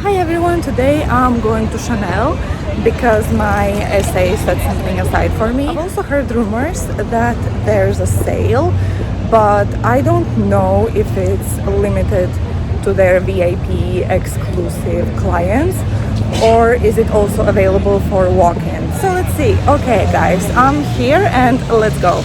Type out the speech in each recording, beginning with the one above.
Hi everyone, today I'm going to Chanel because my essay set something aside for me. I've also heard rumors that there's a sale, but I don't know if it's limited to their VIP exclusive clients or is it also available for walk-ins. So let's see. Okay guys, I'm here and let's go.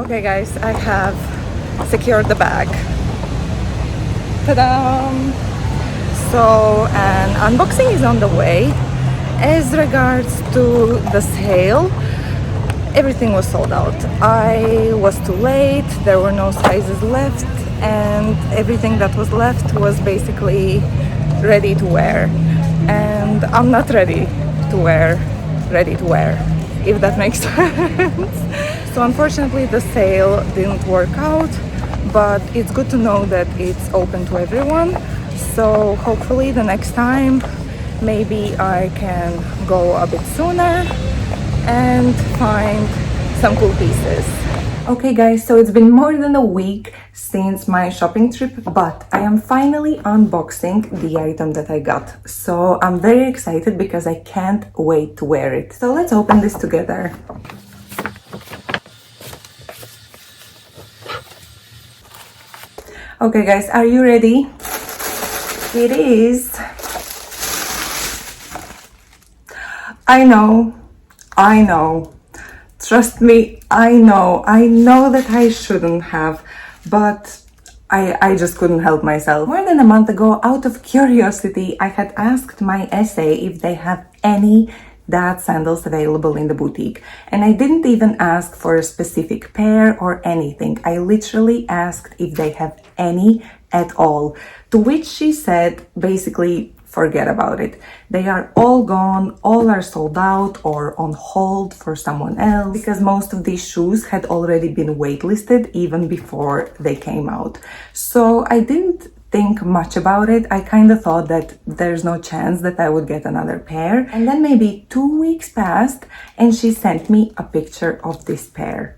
Okay guys, I have secured the bag. Ta-da! So an unboxing is on the way. As regards to the sale, everything was sold out. I was too late, there were no sizes left, and everything that was left was basically ready to wear. And I'm not ready to wear, if that makes sense. So unfortunately the sale didn't work out, but it's good to know that it's open to everyone. So hopefully the next time maybe I can go a bit sooner and find some cool pieces. Okay guys, so it's been more than a week since my shopping trip, but I am finally unboxing the item that I got. So I'm very excited because I can't wait to wear it. So let's open this together. Okay guys, are you ready? It is. I know. Trust me, I know that I shouldn't have, but I just couldn't help myself. More than a month ago, out of curiosity, I had asked my SA if they have any dad sandals available in the boutique. And I didn't even ask for a specific pair or anything. I literally asked if they have any at all. To which she said, basically, forget about it. They are all gone, all are sold out or on hold for someone else, because most of these shoes had already been waitlisted even before they came out. So I didn't think much about it. I kind of thought that there's no chance that I would get another pair. And then maybe 2 weeks passed and she sent me a picture of this pair.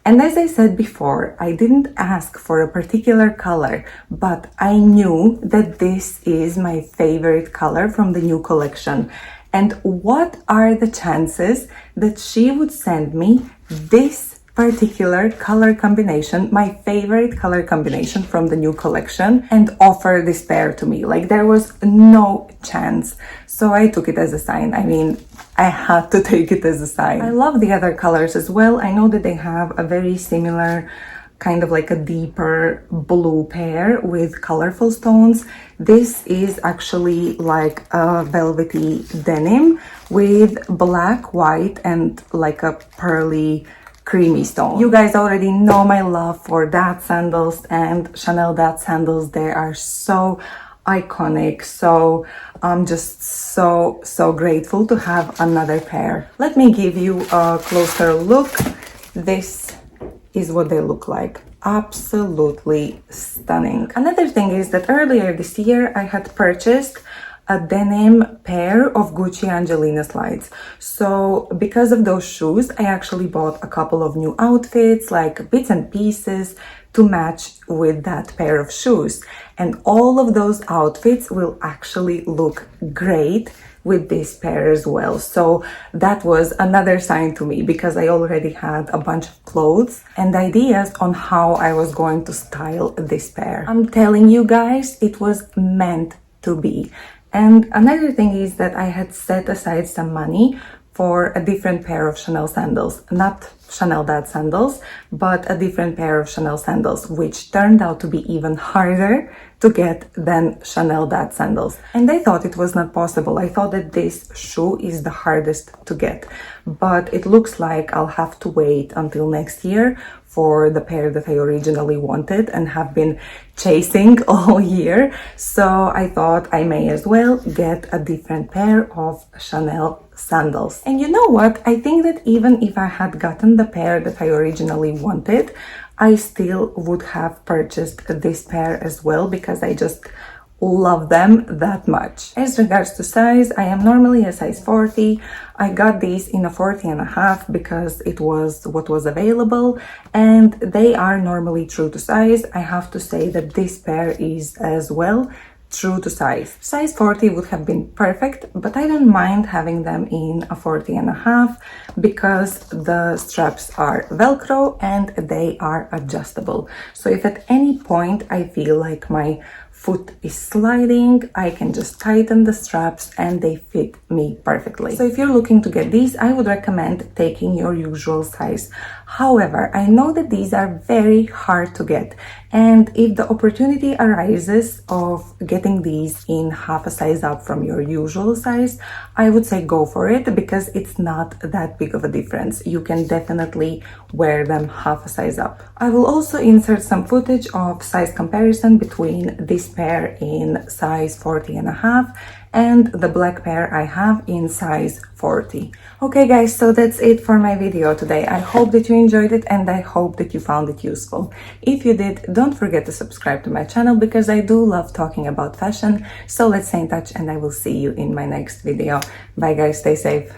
And as I said before, I didn't ask for a particular color, but I knew that this is my favorite color from the new collection. And what are the chances that she would send me this particular color combination, my favorite color combination from the new collection, and offer this pair to me? Like, there was no chance. So I took it as a sign. I mean, I had to take it as a sign. I love the other colors as well. I know that they have a very similar, kind of like a deeper blue pair with colorful stones. This is actually like a velvety denim with black, white, and like a pearly creamy stone. You guys already know my love for dad sandals and Chanel dad sandals. They are so iconic. So I'm just so grateful to have another pair. Let me give you a closer look. This is what they look like. Absolutely stunning. Another thing is that earlier this year I had purchased a denim pair of Gucci Angelina slides. So because of those shoes, I actually bought a couple of new outfits, like bits and pieces to match with that pair of shoes. And all of those outfits will actually look great with this pair as well. So that was another sign to me, because I already had a bunch of clothes and ideas on how I was going to style this pair. I'm telling you guys, it was meant to be. And another thing is that I had set aside some money for a different pair of Chanel sandals, not Chanel dad sandals, but a different pair of Chanel sandals, which turned out to be even harder to get than Chanel dad sandals. And I thought it was not possible. I thought that this shoe is the hardest to get, but it looks like I'll have to wait until next year for the pair that I originally wanted and have been chasing all year. So I thought I may as well get a different pair of Chanel sandals. And you know what? I think that even if I had gotten the pair that I originally wanted, I still would have purchased this pair as well, because I just love them that much. As regards to size, I am normally a size 40. I got these in a 40.5 because it was what was available, and they are normally true to size. I have to say that this pair is as well true to size. Size 40 would have been perfect, but I don't mind having them in a 40.5 because the straps are Velcro and they are adjustable. So if at any point I feel like my foot is sliding, I can just tighten the straps and they fit me perfectly. So if you're looking to get these, I would recommend taking your usual size. However, I know that these are very hard to get, and if the opportunity arises of getting these in half a size up from your usual size, I would say go for it, because it's not that big of a difference. You can definitely wear them half a size up. I will also insert some footage of size comparison between this pair in size 40.5 and the black pair I have in size 40. Okay guys, so that's it for my video today. I hope that you enjoyed it and I hope that you found it useful. If you did, don't forget to subscribe to my channel, because I do love talking about fashion. So let's stay in touch and I will see you in my next video. Bye guys, stay safe.